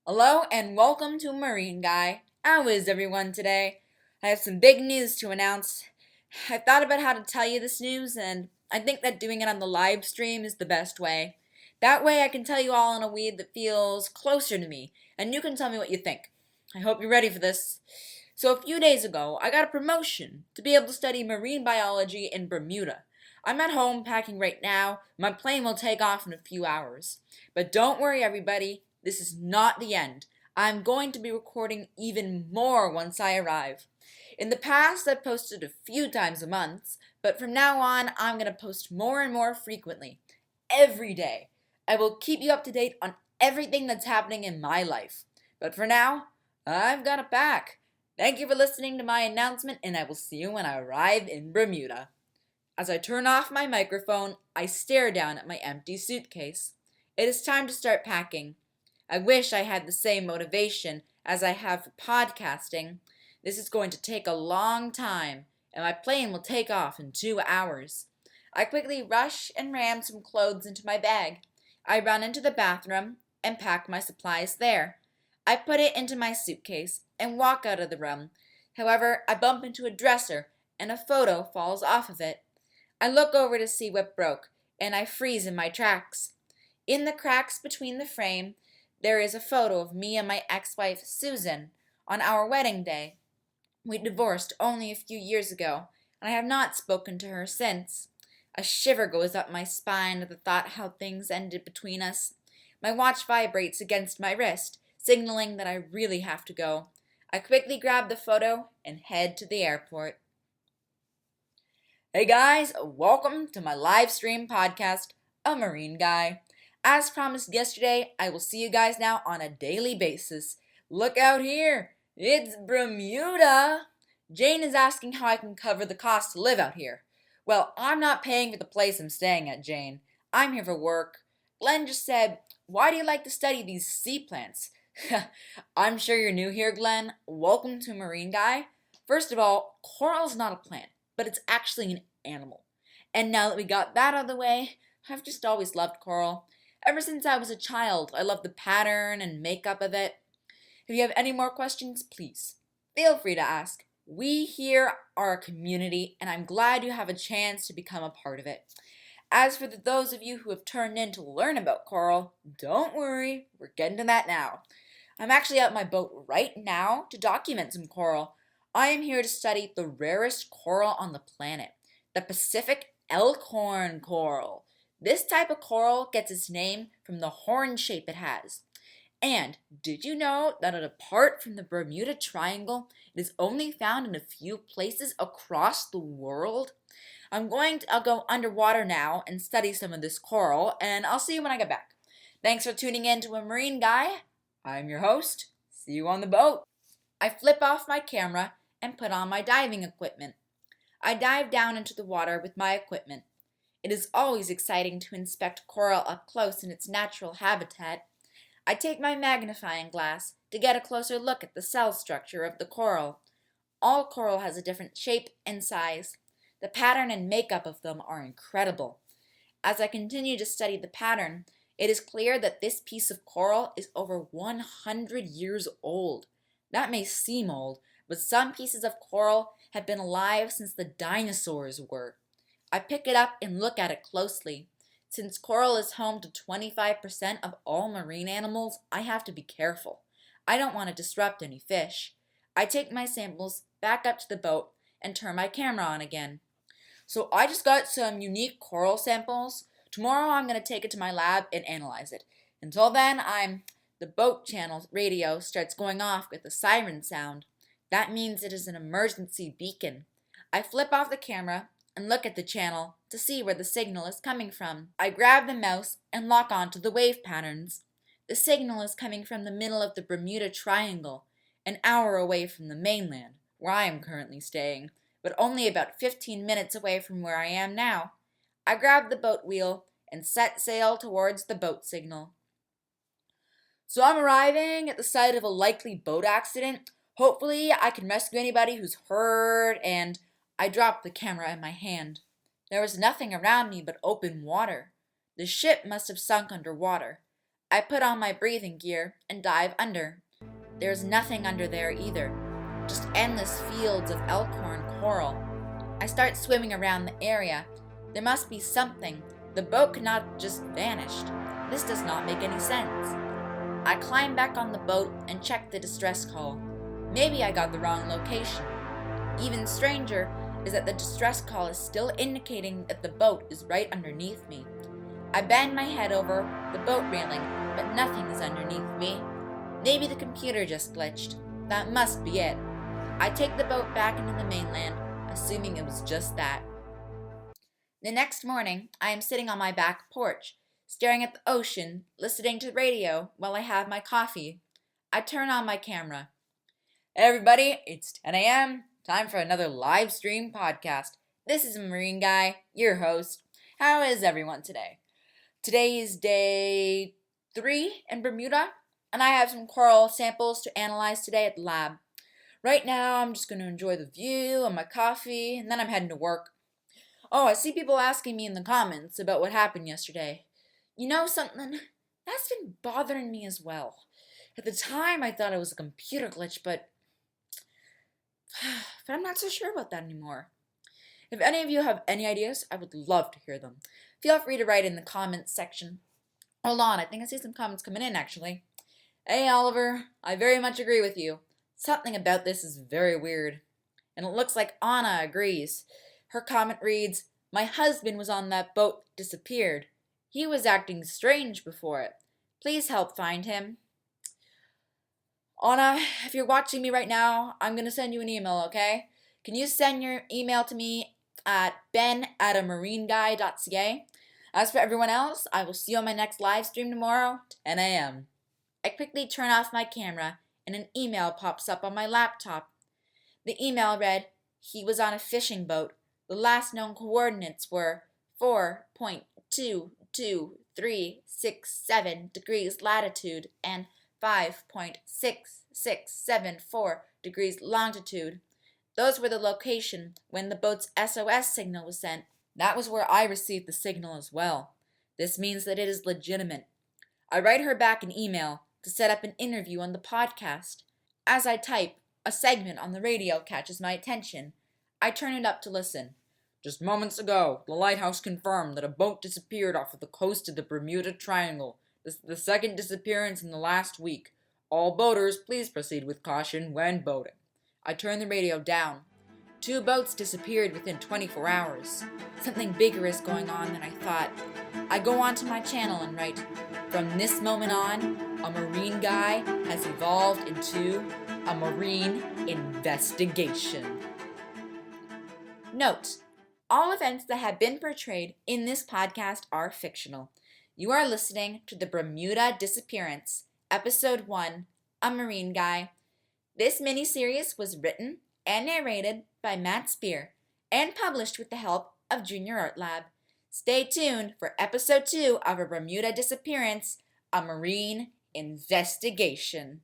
Hello and welcome to Marine Guy. How is everyone today? I have some big news to announce. I thought about how to tell you this news, and I think that doing it on the live stream is the best way. That way I can tell you all in a way that feels closer to me, and you can tell me what you think. I hope you're ready for this. So a few days ago, I got a promotion to be able to study marine biology in Bermuda. I'm at home packing right now. My plane will take off in a few hours. But don't worry, everybody. This is not the end. I'm going to be recording even more once I arrive. In the past, I've posted a few times a month, but from now on, I'm going to post more and more frequently. Every day. I will keep you up to date on everything that's happening in my life. But for now, I've got it back. Thank you for listening to my announcement, and I will see you when I arrive in Bermuda. As I turn off my microphone, I stare down at my empty suitcase. It is time to start packing. I wish I had the same motivation as I have for podcasting. This is going to take a long time, and my plane will take off in 2 hours. I quickly rush and ram some clothes into my bag. I run into the bathroom and pack my supplies there. I put it into my suitcase and walk out of the room. However, I bump into a dresser and a photo falls off of it. I look over to see what broke, and I freeze in my tracks. In the cracks between the frame, there is a photo of me and my ex-wife, Susan, on our wedding day. We divorced only a few years ago, and I have not spoken to her since. A shiver goes up my spine at the thought how things ended between us. My watch vibrates against my wrist, signaling that I really have to go. I quickly grab the photo and head to the airport. Hey guys, welcome to my live stream podcast, A Marine Guy. As promised yesterday, I will see you guys now on a daily basis. Look out here, it's Bermuda. Jane is asking how I can cover the cost to live out here. Well, I'm not paying for the place I'm staying at, Jane. I'm here for work. Glenn just said, why do you like to study these sea plants? I'm sure you're new here, Glenn. Welcome to Marine Guy. First of all, coral's not a plant, but it's actually an animal. And now that we got that out of the way, I've just always loved coral. Ever since I was a child, I love the pattern and makeup of it. If you have any more questions, please feel free to ask. We here are a community, and I'm glad you have a chance to become a part of it. As for those of you who have turned in to learn about coral, don't worry, we're getting to that now. I'm actually out my boat right now to document some coral. I am here to study the rarest coral on the planet, the Pacific elkhorn coral. This type of coral gets its name from the horn shape it has. And did you know that apart from the Bermuda Triangle, it is only found in a few places across the world? I'll go underwater now and study some of this coral, and I'll see you when I get back. Thanks for tuning in to A Marine Guy. I'm your host. See you on the boat. I flip off my camera and put on my diving equipment. I dive down into the water with my equipment. It is always exciting to inspect coral up close in its natural habitat. I take my magnifying glass to get a closer look at the cell structure of the coral. All coral has a different shape and size. The pattern and makeup of them are incredible. As I continue to study the pattern, it is clear that this piece of coral is over 100 years old. That may seem old, but some pieces of coral have been alive since the dinosaurs were. I pick it up and look at it closely. Since coral is home to 25% of all marine animals, I have to be careful. I don't want to disrupt any fish. I take my samples back up to the boat and turn my camera on again. So I just got some unique coral samples. Tomorrow I'm going to take it to my lab and analyze it. Until then, the boat channel radio starts going off with a siren sound. That means it is an emergency beacon. I flip off the camera and look at the channel to see where the signal is coming from. I grab the mouse and lock onto the wave patterns. The signal is coming from the middle of the Bermuda Triangle, an hour away from the mainland, where I am currently staying, but only about 15 minutes away from where I am now. I grab the boat wheel and set sail towards the boat signal. So I'm arriving at the site of a likely boat accident. Hopefully I can rescue anybody who's hurt, and I drop the camera in my hand. There was nothing around me but open water. The ship must have sunk underwater. I put on my breathing gear and dive under. There's nothing under there either, just endless fields of elkhorn coral. I start swimming around the area. There must be something. The boat could not just vanished. This does not make any sense. I climb back on the boat and check the distress call. Maybe I got the wrong location. Even stranger is that the distress call is still indicating that the boat is right underneath me. I bend my head over the boat railing, but nothing is underneath me. Maybe the computer just glitched. That must be it. I take the boat back into the mainland, assuming it was just that. The next morning, I am sitting on my back porch, staring at the ocean, listening to the radio while I have my coffee. I turn on my camera. Hey everybody, it's 10 a.m. Time for another live stream podcast. This is Marine Guy, your host. How is everyone today? Today is day 3 in Bermuda, and I have some coral samples to analyze today at the lab. Right now, I'm just going to enjoy the view and my coffee, and then I'm heading to work. Oh, I see people asking me in the comments about what happened yesterday. You know something? That's been bothering me as well. At the time, I thought it was a computer glitch, but I'm not so sure about that anymore. If any of you have any ideas, I would love to hear them. Feel free to write in the comments section. Hold on, I think I see some comments coming in, actually. Hey, Oliver, I very much agree with you. Something about this is very weird. And it looks like Anna agrees. Her comment reads, "My husband was on that boat that disappeared. He was acting strange before it. Please help find him." Anna, if you're watching me right now, I'm going to send you an email, okay? Can you send your email to me at ben@amarineguy.ca? As for everyone else, I will see you on my next live stream tomorrow, 10 a.m. I quickly turn off my camera and an email pops up on my laptop. The email read, "He was on a fishing boat. The last known coordinates were 4.22367 degrees latitude and 5.6674 degrees longitude. Those were the location when the boat's SOS signal was sent. That was where I received the signal as well. This means that it is legitimate." I write her back an email to set up an interview on the podcast. As I type, a segment on the radio catches my attention. I turn it up to listen. "Just moments ago, the lighthouse confirmed that a boat disappeared off of the coast of the Bermuda Triangle. This is the second disappearance in the last week. All boaters, please proceed with caution when boating." I turn the radio down. 2 boats disappeared within 24 hours. Something bigger is going on than I thought. I go onto my channel and write, "From this moment on, a marine guy has evolved into a marine investigation." Note: all events that have been portrayed in this podcast are fictional. You are listening to the Bermuda Disappearance, Episode 1, A Marine Guy. This miniseries was written and narrated by Matt Spear and published with the help of Junior Art Lab. Stay tuned for Episode 2 of A Bermuda Disappearance, A Marine Investigation.